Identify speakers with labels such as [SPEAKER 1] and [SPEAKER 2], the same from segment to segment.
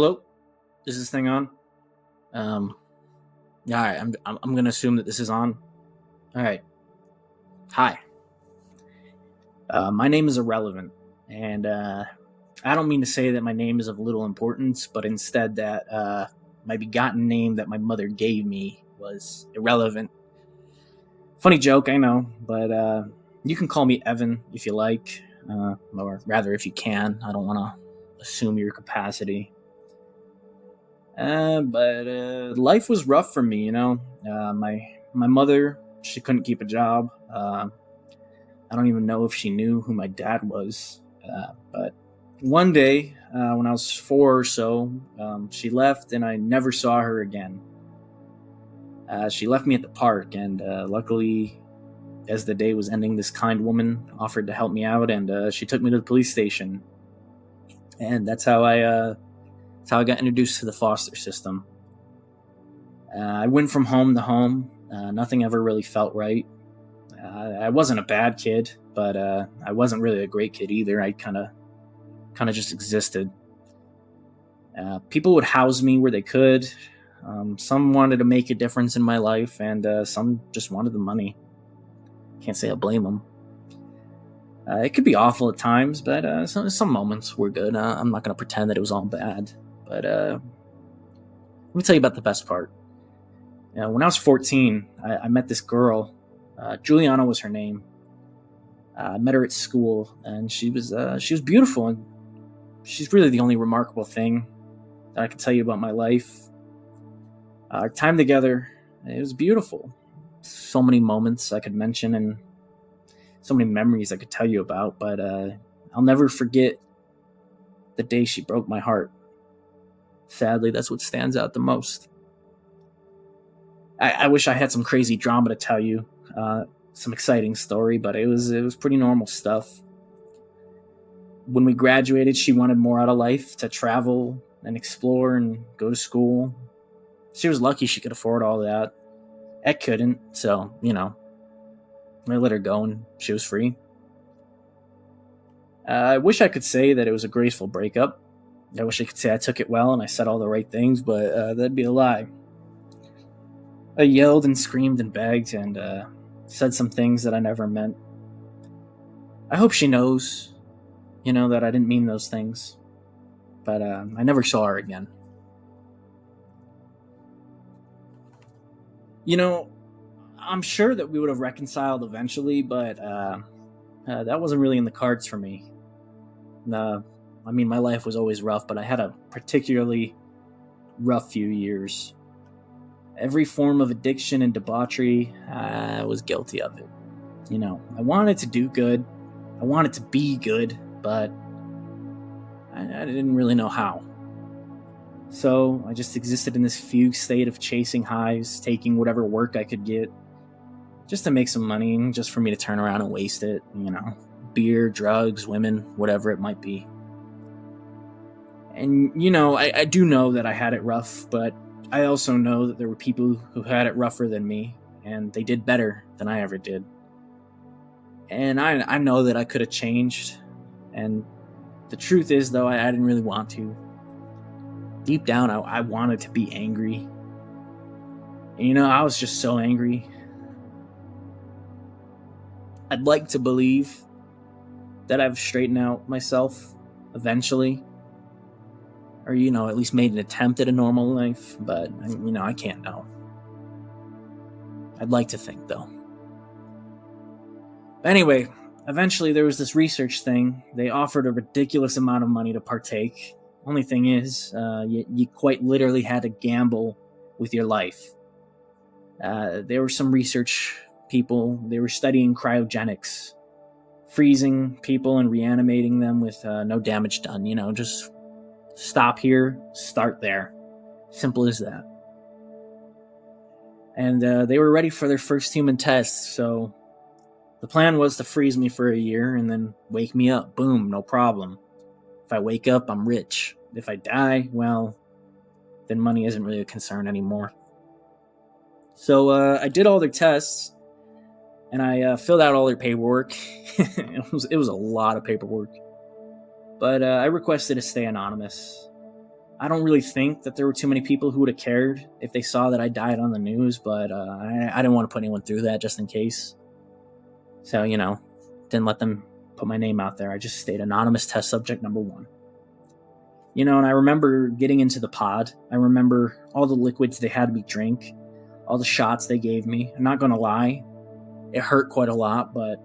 [SPEAKER 1] Hello, is this thing on? Um, yeah, all right, I'm gonna assume that this is on. All right. Hi. My name is Irrelevant, and I don't mean to say that my name is of little importance, but instead that my begotten name that my mother gave me was irrelevant. Funny joke, I know, but you can call me Evan if you like, or rather, if you can. I don't want to assume your capacity. But life was rough for me, you know. My mother, she couldn't keep a job. I don't even know if she knew who my dad was. But one day, when I was 4 or so, she left, and I never saw her again. She left me at the park, and luckily, as the day was ending, this kind woman offered to help me out, and she took me to the police station. And that's how I got introduced to the foster system. I went from home to home. Nothing ever really felt right. I wasn't a bad kid, but I wasn't really a great kid either. I kind of just existed. People would house me where they could. Some wanted to make a difference in my life, and some just wanted the money. Can't say I blame them. It could be awful at times, but some moments were good. I'm not going to pretend that it was all bad. But let me tell you about the best part. When I was 14, I met this girl. Juliana was her name. I met her at school, and she was beautiful, and she's really the only remarkable thing that I can tell you about my life. Our time together, it was beautiful. So many moments I could mention, and so many memories I could tell you about, but I'll never forget the day she broke my heart. Sadly, that's what stands out the most. I wish I had some crazy drama to tell you, some exciting story, but it was pretty normal stuff. When we graduated, she wanted more out of life, to travel and explore and go to school. She was lucky she could afford all that. I couldn't, so, I let her go and she was free. I wish I could say that it was a graceful breakup. I wish I could say I took it well and I said all the right things, but that'd be a lie. I yelled and screamed and begged and said some things that I never meant. I hope she knows, that I didn't mean those things. But I never saw her again. I'm sure that we would have reconciled eventually, but that wasn't really in the cards for me. My life was always rough, but I had a particularly rough few years. Every form of addiction and debauchery, I was guilty of it. I wanted to do good. I wanted to be good, but I didn't really know how. So I just existed in this fugue state of chasing highs, taking whatever work I could get, just to make some money, just for me to turn around and waste it, beer, drugs, women, whatever it might be. And, I do know that I had it rough, but I also know that there were people who had it rougher than me, and they did better than I ever did. And I know that I could have changed, and the truth is, though, I didn't really want to. Deep down, I wanted to be angry. And, I was just so angry. I'd like to believe that I've straightened out myself eventually. Or, at least made an attempt at a normal life. But, I can't know. I'd like to think, though. But anyway, eventually there was this research thing. They offered a ridiculous amount of money to partake. Only thing is, you quite literally had to gamble with your life. There were some research people. They were studying cryogenics, freezing people and reanimating them with no damage done. Just stop here, start there. Simple as that. And they were ready for their first human tests, so the plan was to freeze me for a year and then wake me up. Boom, no problem. If I wake up, I'm rich. If I die, well, then money isn't really a concern anymore. So I did all their tests, and I filled out all their paperwork. It was a lot of paperwork. But I requested to stay anonymous. I don't really think that there were too many people who would have cared if they saw that I died on the news, but I didn't want to put anyone through that just in case. So, didn't let them put my name out there. I just stayed anonymous test subject number 1. And I remember getting into the pod. I remember all the liquids they had me drink, all the shots they gave me. I'm not going to lie. It hurt quite a lot, but,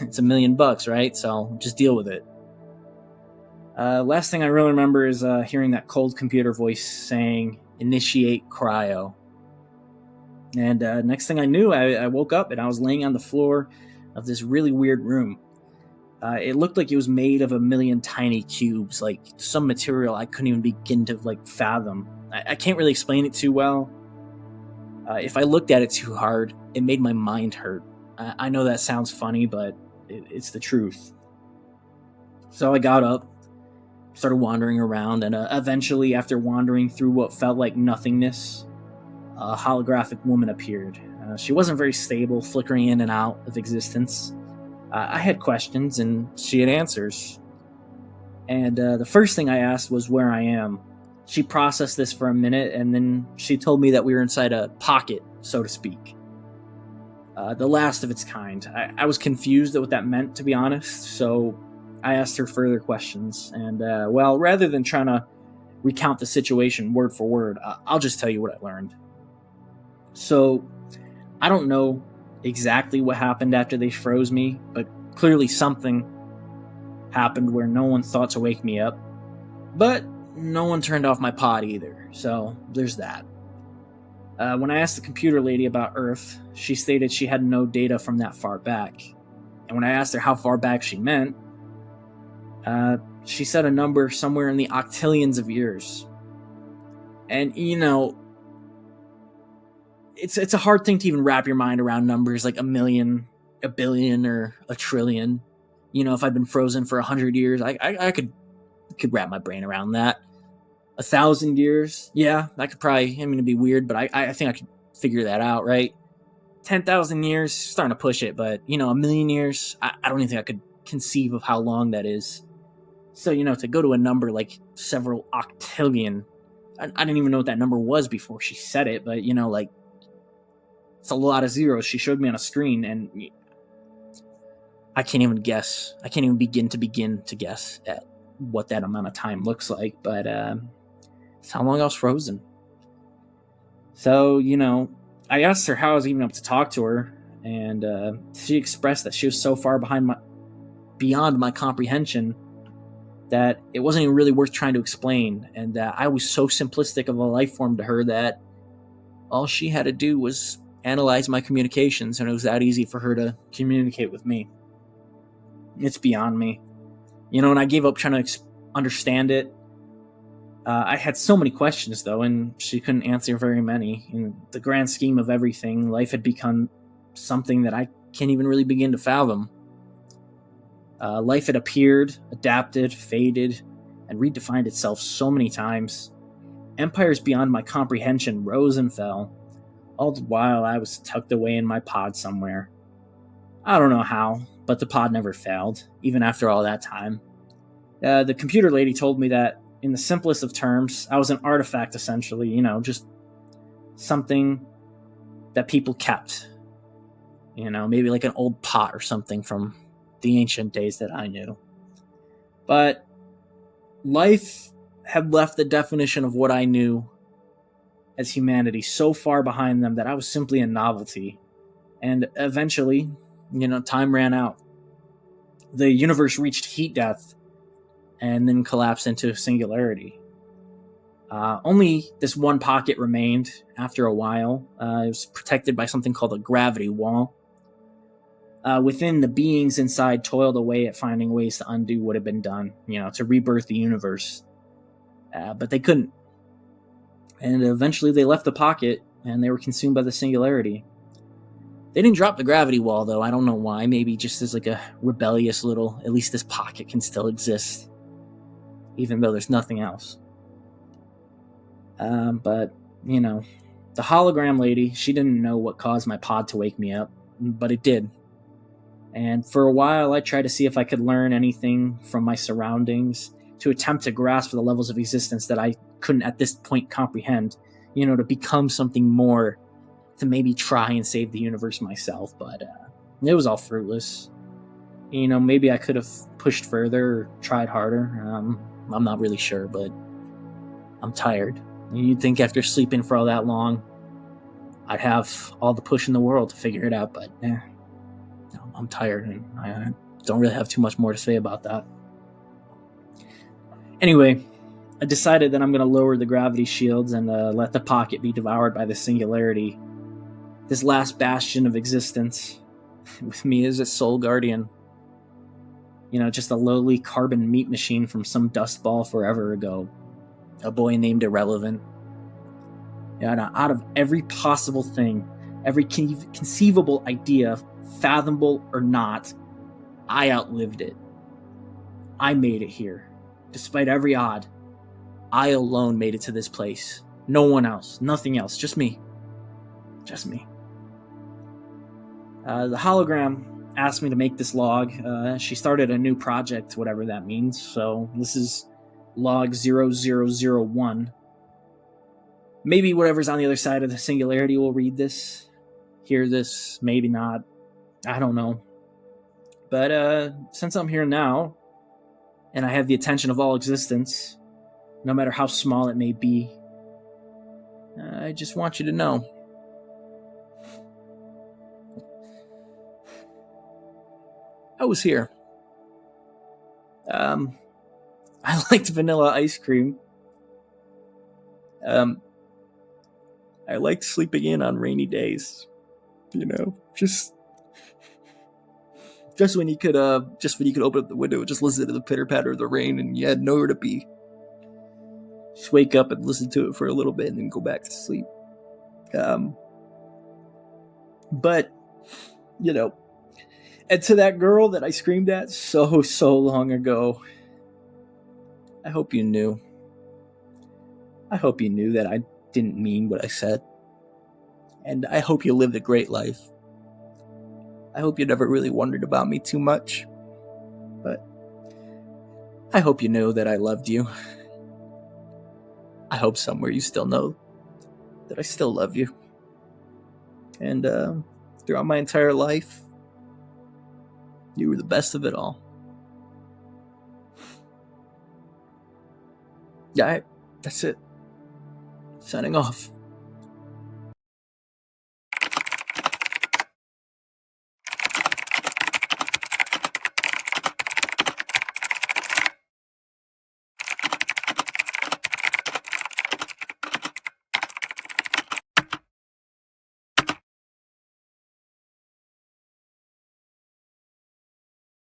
[SPEAKER 1] it's $1 million, right? So just deal with it. Last thing I really remember is hearing that cold computer voice saying, "Initiate cryo." And next thing I knew, I woke up and I was laying on the floor of this really weird room. It looked like it was made of 1 million tiny cubes, like some material I couldn't even begin to fathom. I can't really explain it too well. If I looked at it too hard, it made my mind hurt. I know that sounds funny, but it's the truth. So I got up, started wandering around, and eventually, after wandering through what felt like nothingness, a holographic woman appeared. She wasn't very stable, flickering in and out of existence. I had questions, and she had answers. And the first thing I asked was where I am. She processed this for a minute, and then she told me that we were inside a pocket, so to speak. The last of its kind. I was confused at what that meant, to be honest, so I asked her further questions. And, rather than trying to recount the situation word for word, I'll just tell you what I learned. So, I don't know exactly what happened after they froze me, but clearly something happened where no one thought to wake me up. But no one turned off my pod either, so there's that. When I asked the computer lady about Earth, she stated she had no data from that far back. And when I asked her how far back she meant, she said a number somewhere in the octillions of years. And, it's a hard thing to even wrap your mind around numbers like 1 million, 1 billion, or 1 trillion. If I'd been frozen for 100 years, I could wrap my brain around that. 1,000 years, yeah, that could probably, it'd be weird, but I think I could figure that out, right? 10,000 years, starting to push it, but, 1 million years, I don't even think I could conceive of how long that is. So, to go to a number like several octillion, I didn't even know what that number was before she said it, but, it's a lot of zeros. She showed me on a screen, and I can't even guess. I can't even begin to guess at what that amount of time looks like, but it's how long I was frozen. So, I asked her how I was even up to talk to her, and she expressed that she was so far beyond my comprehension that it wasn't even really worth trying to explain, and that I was so simplistic of a life form to her that all she had to do was analyze my communications, and it was that easy for her to communicate with me. It's beyond me. And I gave up trying to understand it. I had so many questions, though, and she couldn't answer very many. In the grand scheme of everything, life had become something that I can't even really begin to fathom. Life had appeared, adapted, faded, and redefined itself so many times. Empires beyond my comprehension rose and fell, all the while I was tucked away in my pod somewhere. I don't know how, but the pod never failed, even after all that time. The computer lady told me that, in the simplest of terms, I was an artifact, essentially, just something that people kept. Maybe like an old pot or something from the ancient days that I knew. But life had left the definition of what I knew as humanity so far behind them that I was simply a novelty. And eventually, time ran out. The universe reached heat death and then collapsed into singularity. Only this one pocket remained after a while. It was protected by something called a gravity wall. Within, the beings inside toiled away at finding ways to undo what had been done, to rebirth the universe. But they couldn't. And eventually they left the pocket, and they were consumed by the singularity. They didn't drop the gravity wall, though. I don't know why. Maybe just as like a rebellious little, at least this pocket can still exist, even though there's nothing else. But, the hologram lady, she didn't know what caused my pod to wake me up, but it did. And for a while, I tried to see if I could learn anything from my surroundings, to attempt to grasp the levels of existence that I couldn't at this point comprehend, to become something more, to maybe try and save the universe myself. But it was all fruitless. Maybe I could have pushed further or tried harder. I'm not really sure, but I'm tired. And you'd think after sleeping for all that long, I'd have all the push in the world to figure it out, but I'm tired, and I don't really have too much more to say about that. Anyway, I decided that I'm going to lower the gravity shields and let the pocket be devoured by the singularity. This last bastion of existence, with me as its sole guardian. Just a lowly carbon meat machine from some dust ball forever ago. A boy named Irrelevant. Out of every possible thing, every conceivable idea, fathomable or not, I outlived it. I made it here. Despite every odd, I alone made it to this place. No one else, nothing else, just me. Just me. The hologram asked me to make this log. She started a new project, whatever that means. So this is log 0001. Maybe whatever's on the other side of the singularity will read this, hear this, maybe not. I don't know. But since I'm here now, and I have the attention of all existence, no matter how small it may be, I just want you to know. I was here. I liked vanilla ice cream. I liked sleeping in on rainy days. Just when you could open up the window and just listen to the pitter patter of the rain, and you had nowhere to be. Just wake up and listen to it for a little bit, and then go back to sleep. But and to that girl that I screamed at so long ago, I hope you knew. I hope you knew that I didn't mean what I said. And I hope you lived a great life. I hope you never really wondered about me too much. But I hope you know that I loved you. I hope somewhere you still know that I still love you. And throughout my entire life, you were the best of it all. Yeah, that's it. Signing off.